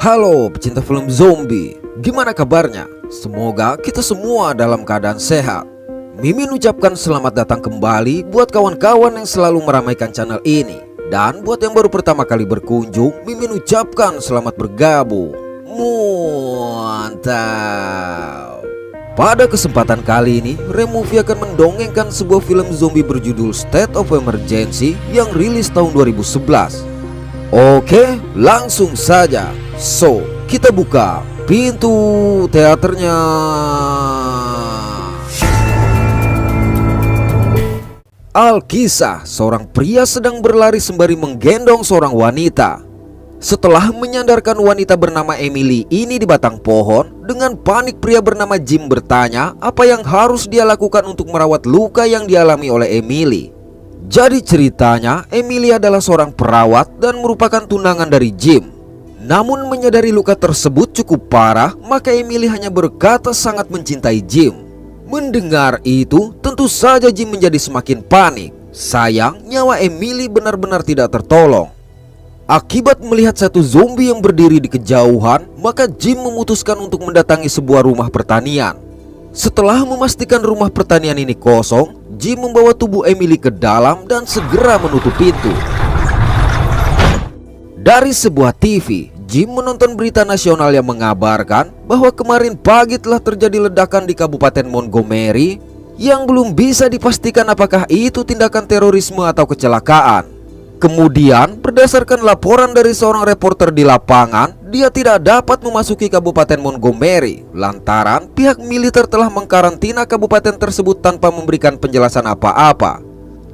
Halo pecinta film zombie, gimana kabarnya? Semoga kita semua dalam keadaan sehat. Mimin ucapkan selamat datang kembali buat kawan-kawan yang selalu meramaikan channel ini. Dan buat yang baru pertama kali berkunjung, Mimin ucapkan selamat bergabung. Mantap. Pada kesempatan kali ini, Removie akan mendongengkan sebuah film zombie berjudul State of Emergency yang rilis tahun 2011. Oke, langsung saja. So, kita buka pintu teaternya. Alkisah, seorang pria sedang berlari sembari menggendong seorang wanita. Setelah menyandarkan wanita bernama Emily ini di batang pohon, dengan panik pria bernama Jim bertanya apa yang harus dia lakukan untuk merawat luka yang dialami oleh Emily. Jadi ceritanya, Emily adalah seorang perawat dan merupakan tunangan dari Jim. Namun menyadari luka tersebut cukup parah, maka Emily hanya berkata sangat mencintai Jim. Mendengar itu, tentu saja Jim menjadi semakin panik. Sayang, nyawa Emily benar-benar tidak tertolong. Akibat melihat satu zombie yang berdiri di kejauhan, maka Jim memutuskan untuk mendatangi sebuah rumah pertanian. Setelah memastikan rumah pertanian ini kosong, Jim membawa tubuh Emily ke dalam dan segera menutup pintu. Dari sebuah TV, Jim menonton berita nasional yang mengabarkan bahwa kemarin pagi telah terjadi ledakan di Kabupaten Montgomery yang belum bisa dipastikan apakah itu tindakan terorisme atau kecelakaan. Kemudian, berdasarkan laporan dari seorang reporter di lapangan, dia tidak dapat memasuki Kabupaten Montgomery lantaran pihak militer telah mengkarantina kabupaten tersebut tanpa memberikan penjelasan apa-apa,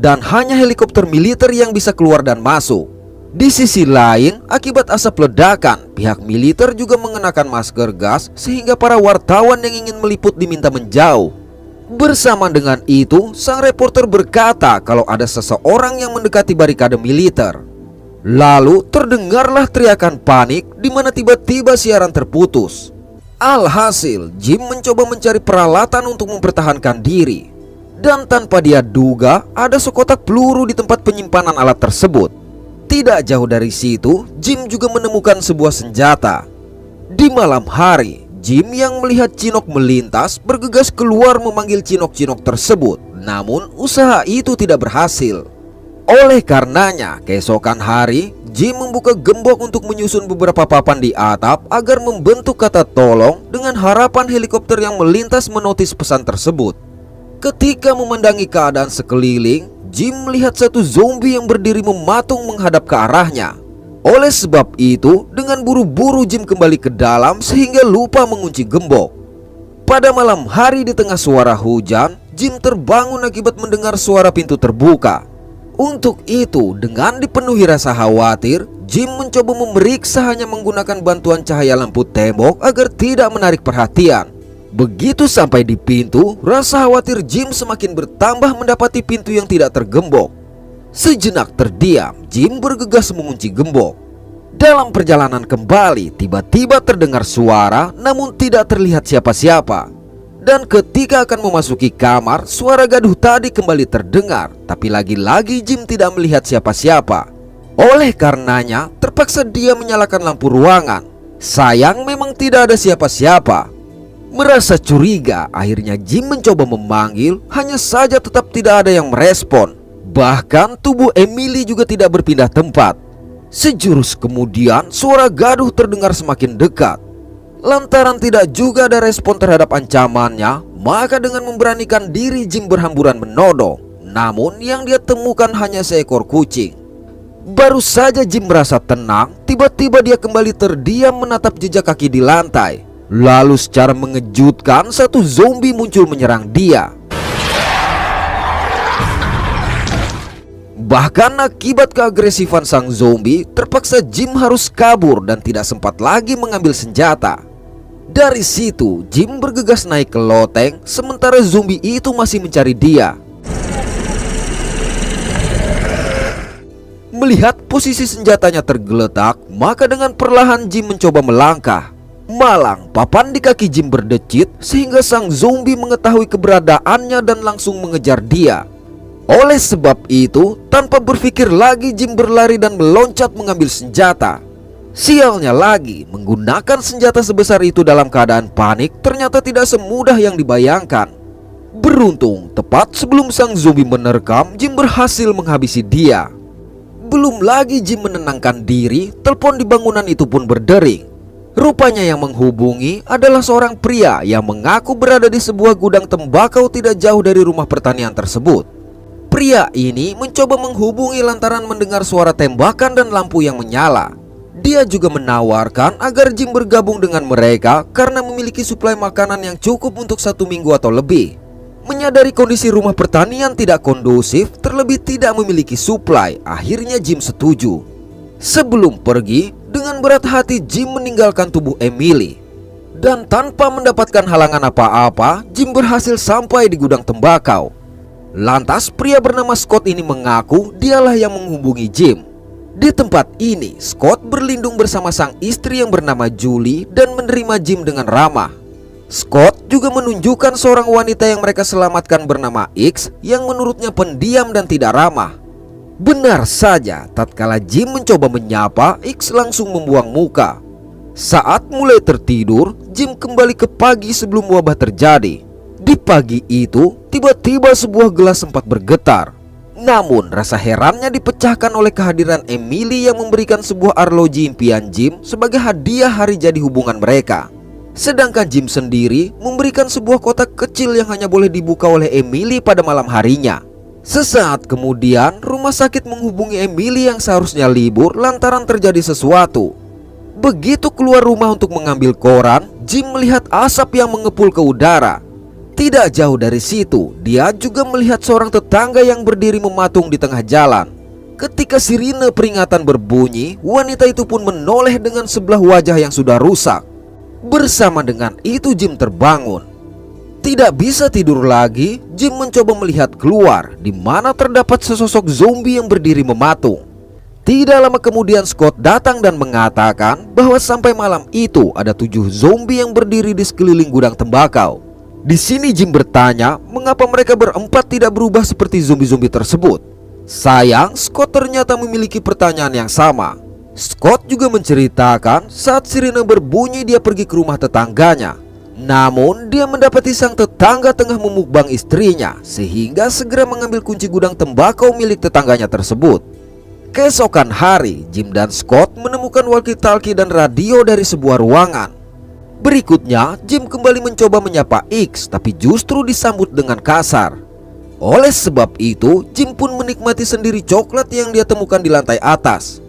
dan hanya helikopter militer yang bisa keluar dan masuk. Di sisi lain, akibat asap ledakan, pihak militer juga mengenakan masker gas sehingga para wartawan yang ingin meliput diminta menjauh. Bersama dengan itu, sang reporter berkata kalau ada seseorang yang mendekati barikade militer. Lalu terdengarlah teriakan panik di mana tiba-tiba siaran terputus. Alhasil, Jim mencoba mencari peralatan untuk mempertahankan diri. Dan tanpa dia duga, ada sekotak peluru di tempat penyimpanan alat tersebut. Tidak jauh dari situ, Jim juga menemukan sebuah senjata. Di malam hari, Jim yang melihat Cinok melintas bergegas keluar memanggil Cinok-Cinok tersebut. Namun usaha itu tidak berhasil. Oleh karenanya, keesokan hari, Jim membuka gembok untuk menyusun beberapa papan di atap agar membentuk kata tolong dengan harapan helikopter yang melintas menotis pesan tersebut. Ketika memandangi keadaan sekeliling, Jim melihat satu zombie yang berdiri mematung menghadap ke arahnya. Oleh sebab itu, dengan buru-buru Jim kembali ke dalam sehingga lupa mengunci gembok. Pada malam hari di tengah suara hujan, Jim terbangun akibat mendengar suara pintu terbuka. Untuk itu, dengan dipenuhi rasa khawatir, Jim mencoba memeriksa hanya menggunakan bantuan cahaya lampu tembok agar tidak menarik perhatian. Begitu sampai di pintu, rasa khawatir Jim semakin bertambah mendapati pintu yang tidak tergembok. Sejenak terdiam, Jim bergegas mengunci gembok. Dalam perjalanan kembali, tiba-tiba terdengar suara namun tidak terlihat siapa-siapa. Dan ketika akan memasuki kamar, suara gaduh tadi kembali terdengar. Tapi lagi-lagi Jim tidak melihat siapa-siapa. Oleh karenanya, terpaksa dia menyalakan lampu ruangan. Sayang memang tidak ada siapa-siapa. Merasa curiga, akhirnya Jim mencoba memanggil, hanya saja tetap tidak ada yang merespon. Bahkan tubuh Emily juga tidak berpindah tempat. Sejurus kemudian, suara gaduh terdengar semakin dekat. Lantaran tidak juga ada respon terhadap ancamannya, maka dengan memberanikan diri Jim berhamburan menodong. Namun yang dia temukan hanya seekor kucing. Baru saja Jim merasa tenang, tiba-tiba dia kembali terdiam menatap jejak kaki di lantai. Lalu secara mengejutkan, satu zombie muncul menyerang dia. Bahkan akibat keagresifan sang zombie, terpaksa Jim harus kabur dan tidak sempat lagi mengambil senjata. Dari situ, Jim bergegas naik ke loteng, sementara zombie itu masih mencari dia. Melihat posisi senjatanya tergeletak, maka dengan perlahan Jim mencoba melangkah. Malang, papan di kaki Jim berdecit sehingga sang zombie mengetahui keberadaannya dan langsung mengejar dia. Oleh sebab itu, tanpa berpikir lagi Jim berlari dan meloncat mengambil senjata. Sialnya lagi, menggunakan senjata sebesar itu dalam keadaan panik ternyata tidak semudah yang dibayangkan. Beruntung, tepat sebelum sang zombie menerkam, Jim berhasil menghabisi dia. Belum lagi Jim menenangkan diri, telepon di bangunan itu pun berdering. Rupanya yang menghubungi adalah seorang pria yang mengaku berada di sebuah gudang tembakau tidak jauh dari rumah pertanian tersebut. Pria ini mencoba menghubungi lantaran mendengar suara tembakan dan lampu yang menyala. Dia juga menawarkan agar Jim bergabung dengan mereka karena memiliki suplai makanan yang cukup untuk 1 minggu atau lebih. Menyadari kondisi rumah pertanian tidak kondusif, terlebih tidak memiliki suplai, akhirnya Jim setuju. Sebelum pergi, dengan berat hati Jim meninggalkan tubuh Emily. Dan tanpa mendapatkan halangan apa-apa, Jim berhasil sampai di gudang tembakau. Lantas pria bernama Scott ini mengaku dialah yang menghubungi Jim. Di tempat ini, Scott berlindung bersama sang istri yang bernama Julie dan menerima Jim dengan ramah. Scott juga menunjukkan seorang wanita yang mereka selamatkan bernama X yang menurutnya pendiam dan tidak ramah. Benar saja, tatkala Jim mencoba menyapa, X langsung membuang muka. Saat mulai tertidur, Jim kembali ke pagi sebelum wabah terjadi. Di pagi itu, tiba-tiba sebuah gelas sempat bergetar. Namun rasa herannya dipecahkan oleh kehadiran Emily yang memberikan sebuah arloji impian Jim sebagai hadiah hari jadi hubungan mereka. Sedangkan Jim sendiri memberikan sebuah kotak kecil yang hanya boleh dibuka oleh Emily pada malam harinya. Sesaat kemudian, rumah sakit menghubungi Emily yang seharusnya libur lantaran terjadi sesuatu. Begitu keluar rumah untuk mengambil koran, Jim melihat asap yang mengepul ke udara. Tidak jauh dari situ, dia juga melihat seorang tetangga yang berdiri mematung di tengah jalan. Ketika sirine peringatan berbunyi, wanita itu pun menoleh dengan sebelah wajah yang sudah rusak. Bersama dengan itu Jim terbangun. Tidak bisa tidur lagi, Jim mencoba melihat keluar, di mana terdapat sesosok zombie yang berdiri mematung. Tidak lama kemudian Scott datang dan mengatakan bahwa sampai malam itu ada 7 zombie yang berdiri di sekeliling gudang tembakau. Di sini Jim bertanya mengapa mereka berempat tidak berubah seperti zombie-zombie tersebut. Sayang, Scott ternyata memiliki pertanyaan yang sama. Scott juga menceritakan saat sirine berbunyi dia pergi ke rumah tetangganya. Namun dia mendapati sang tetangga tengah memukbang istrinya, sehingga segera mengambil kunci gudang tembakau milik tetangganya tersebut. Keesokan hari, Jim dan Scott menemukan walkie-talkie dan radio dari sebuah ruangan. Berikutnya, Jim kembali mencoba menyapa X, tapi justru disambut dengan kasar. Oleh sebab itu, Jim pun menikmati sendiri coklat yang dia temukan di lantai atas.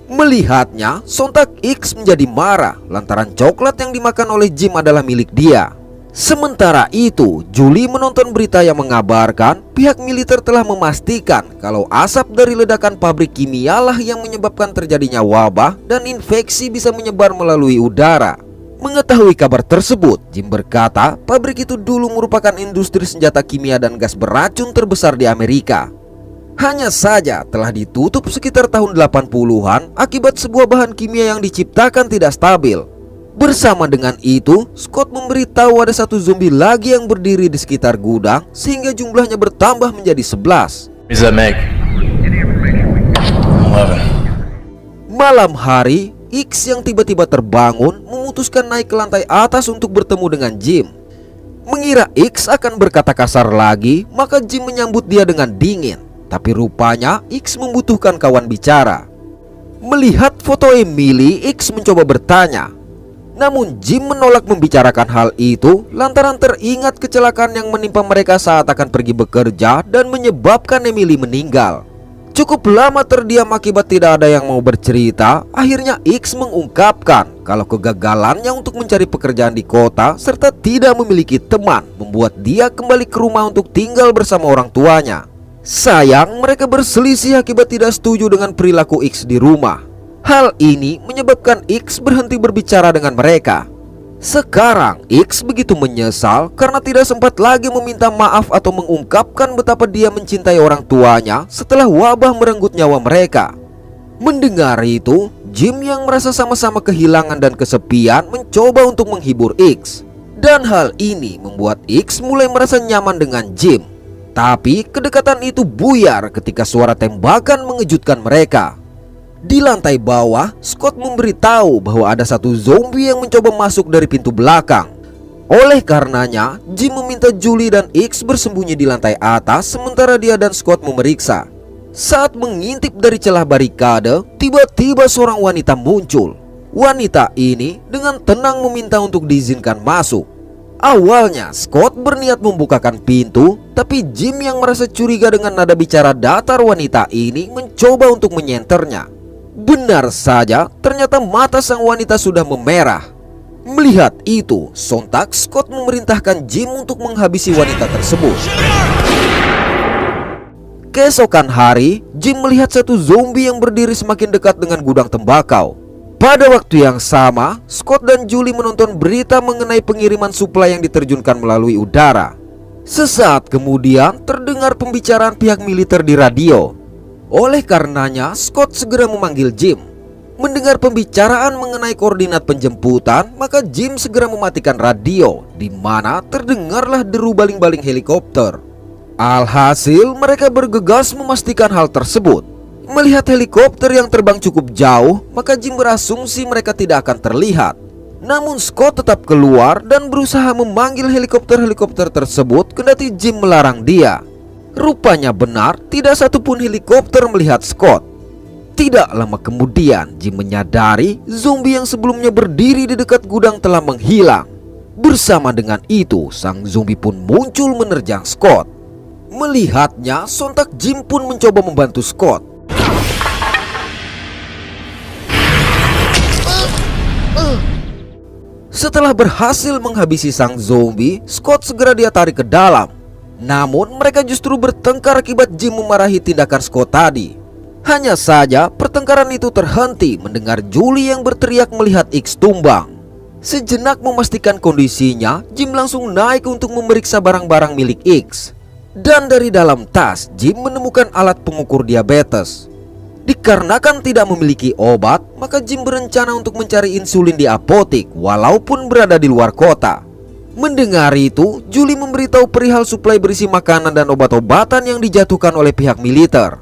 Melihatnya, sontak X menjadi marah lantaran coklat yang dimakan oleh Jim adalah milik dia. Sementara itu, Julie menonton berita yang mengabarkan pihak militer telah memastikan kalau asap dari ledakan pabrik kimia lah yang menyebabkan terjadinya wabah dan infeksi bisa menyebar melalui udara. Mengetahui kabar tersebut, Jim berkata pabrik itu dulu merupakan industri senjata kimia dan gas beracun terbesar di Amerika. Hanya saja telah ditutup sekitar tahun 80-an akibat sebuah bahan kimia yang diciptakan tidak stabil. Bersama dengan itu, Scott memberitahu ada 1 zombie lagi yang berdiri di sekitar gudang sehingga jumlahnya bertambah menjadi 11. Malam hari, X yang tiba-tiba terbangun memutuskan naik ke lantai atas untuk bertemu dengan Jim. Mengira X akan berkata kasar lagi, maka Jim menyambut dia dengan dingin. Tapi rupanya X membutuhkan kawan bicara. Melihat foto Emily, X mencoba bertanya. Namun Jim menolak membicarakan hal itu lantaran teringat kecelakaan yang menimpa mereka saat akan pergi bekerja dan menyebabkan Emily meninggal. Cukup lama terdiam akibat tidak ada yang mau bercerita. Akhirnya X mengungkapkan kalau kegagalannya untuk mencari pekerjaan di kota serta tidak memiliki teman membuat dia kembali ke rumah untuk tinggal bersama orang tuanya. Sayang, mereka berselisih akibat tidak setuju dengan perilaku X di rumah. Hal ini menyebabkan X berhenti berbicara dengan mereka. Sekarang X begitu menyesal karena tidak sempat lagi meminta maaf atau mengungkapkan betapa dia mencintai orang tuanya setelah wabah merenggut nyawa mereka. Mendengar itu, Jim yang merasa sama-sama kehilangan dan kesepian mencoba untuk menghibur X. Dan hal ini membuat X mulai merasa nyaman dengan Jim. Tapi kedekatan itu buyar ketika suara tembakan mengejutkan mereka. Di lantai bawah, Scott memberitahu bahwa ada satu zombie yang mencoba masuk dari pintu belakang. Oleh karenanya, Jim meminta Julie dan X bersembunyi di lantai atas sementara dia dan Scott memeriksa. Saat mengintip dari celah barikade, tiba-tiba seorang wanita muncul. Wanita ini dengan tenang meminta untuk diizinkan masuk. Awalnya Scott berniat membukakan pintu, tapi Jim yang merasa curiga dengan nada bicara datar wanita ini mencoba untuk menyenternya. Benar saja, ternyata mata sang wanita sudah memerah. Melihat itu, sontak Scott memerintahkan Jim untuk menghabisi wanita tersebut. Keesokan hari, Jim melihat satu zombie yang berdiri semakin dekat dengan gudang tembakau. Pada waktu yang sama, Scott dan Julie menonton berita mengenai pengiriman suplai yang diterjunkan melalui udara. Sesaat kemudian, terdengar pembicaraan pihak militer di radio. Oleh karenanya, Scott segera memanggil Jim. Mendengar pembicaraan mengenai koordinat penjemputan, maka Jim segera mematikan radio, di mana terdengarlah deru baling-baling helikopter. Alhasil, mereka bergegas memastikan hal tersebut. Melihat helikopter yang terbang cukup jauh, maka Jim berasumsi mereka tidak akan terlihat. Namun Scott tetap keluar dan berusaha memanggil helikopter-helikopter tersebut, kendati Jim melarang dia. Rupanya benar, tidak satupun helikopter melihat Scott. Tidak lama kemudian, Jim menyadari zombie yang sebelumnya berdiri di dekat gudang telah menghilang. Bersama dengan itu, sang zombie pun muncul menerjang Scott. Melihatnya, sontak Jim pun mencoba membantu Scott. Setelah berhasil menghabisi sang zombie, Scott segera dia tarik ke dalam. Namun mereka justru bertengkar akibat Jim memarahi tindakan Scott tadi. Hanya saja pertengkaran itu terhenti mendengar Julie yang berteriak melihat X tumbang. Sejenak memastikan kondisinya, Jim langsung naik untuk memeriksa barang-barang milik X. Dan dari dalam tas, Jim menemukan alat pengukur diabetes. Dikarenakan tidak memiliki obat, maka Jim berencana untuk mencari insulin di apotik walaupun berada di luar kota. Mendengar itu, Julie memberitahu perihal suplai berisi makanan dan obat-obatan yang dijatuhkan oleh pihak militer.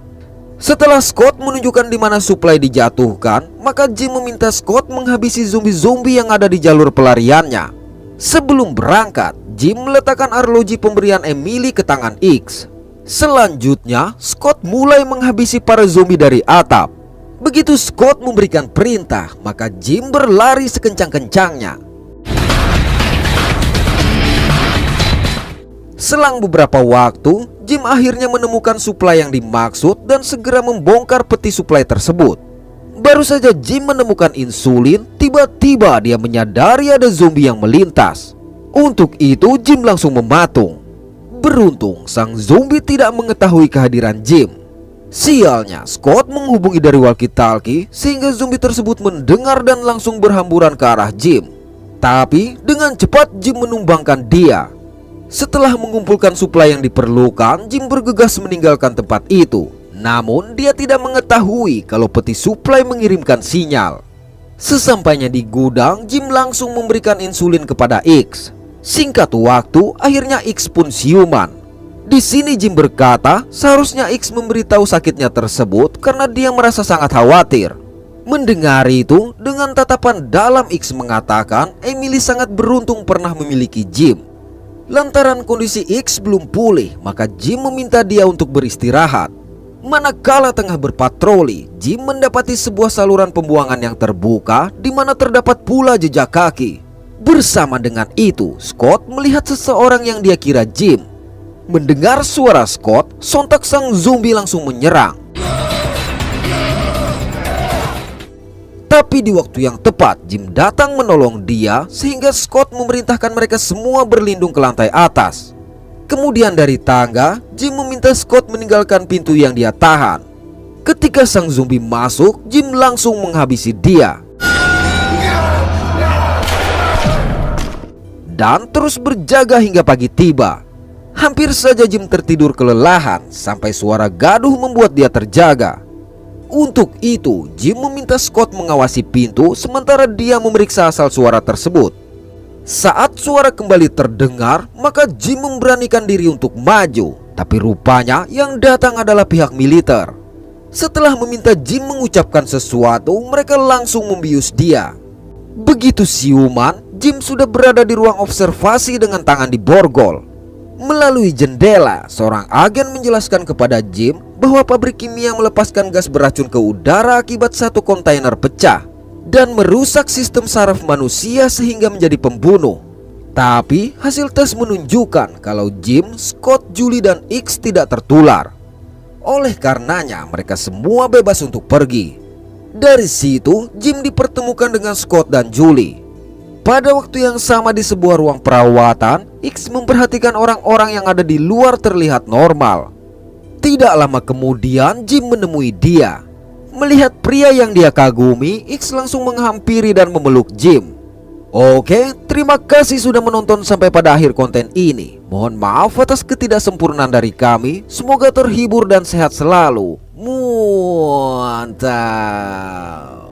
Setelah Scott menunjukkan di mana suplai dijatuhkan, maka Jim meminta Scott menghabisi zombie-zombie yang ada di jalur pelariannya. Sebelum berangkat, Jim meletakkan arloji pemberian Emily ke tangan X. Selanjutnya, Scott mulai menghabisi para zombie dari atap. Begitu Scott memberikan perintah, maka Jim berlari sekencang-kencangnya. Selang beberapa waktu, Jim akhirnya menemukan suplai yang dimaksud dan segera membongkar peti suplai tersebut. Baru saja Jim menemukan insulin, tiba-tiba dia menyadari ada zombie yang melintas. Untuk itu Jim langsung mematung. Beruntung sang zombie tidak mengetahui kehadiran Jim. Sialnya, Scott menghubungi dari walkie-talkie sehingga zombie tersebut mendengar dan langsung berhamburan ke arah Jim. Tapi dengan cepat Jim menumbangkan dia. Setelah mengumpulkan suplai yang diperlukan, Jim bergegas meninggalkan tempat itu. Namun dia tidak mengetahui kalau peti suplai mengirimkan sinyal. Sesampainya di gudang, Jim langsung memberikan insulin kepada X. Singkat waktu, akhirnya X pun siuman. Di sini Jim berkata, seharusnya X memberitahu sakitnya tersebut karena dia merasa sangat khawatir. Mendengar itu, dengan tatapan dalam X mengatakan, Emily sangat beruntung pernah memiliki Jim. Lantaran kondisi X belum pulih, maka Jim meminta dia untuk beristirahat. Manakala tengah berpatroli, Jim mendapati sebuah saluran pembuangan yang terbuka, di mana terdapat pula jejak kaki. Bersama dengan itu, Scott melihat seseorang yang dia kira Jim. Mendengar suara Scott, sontak sang zombie langsung menyerang. Tapi di waktu yang tepat, Jim datang menolong dia sehingga Scott memerintahkan mereka semua berlindung ke lantai atas. Kemudian dari tangga, Jim meminta Scott meninggalkan pintu yang dia tahan. Ketika sang zombie masuk, Jim langsung menghabisi dia. Dan terus berjaga hingga pagi tiba. Hampir saja Jim tertidur kelelahan sampai suara gaduh membuat dia terjaga. Untuk itu, Jim meminta Scott mengawasi pintu sementara dia memeriksa asal suara tersebut. Saat suara kembali terdengar, maka Jim memberanikan diri untuk maju. Tapi rupanya yang datang adalah pihak militer. Setelah meminta Jim mengucapkan sesuatu, mereka langsung membius dia. Begitu siuman, Jim sudah berada di ruang observasi dengan tangan di borgol. Melalui jendela, seorang agen menjelaskan kepada Jim bahwa pabrik kimia melepaskan gas beracun ke udara akibat satu kontainer pecah dan merusak sistem saraf manusia sehingga menjadi pembunuh. Tapi hasil tes menunjukkan kalau Jim, Scott, Julie, dan X tidak tertular. Oleh karenanya mereka semua bebas untuk pergi. Dari situ Jim dipertemukan dengan Scott dan Julie. Pada waktu yang sama di sebuah ruang perawatan, X memperhatikan orang-orang yang ada di luar terlihat normal. Tidak lama kemudian Jim menemui dia. Melihat pria yang dia kagumi, X langsung menghampiri dan memeluk Jim. Oke, terima kasih sudah menonton sampai pada akhir konten ini. Mohon maaf atas ketidaksempurnaan dari kami. Semoga terhibur dan sehat selalu. Mantap.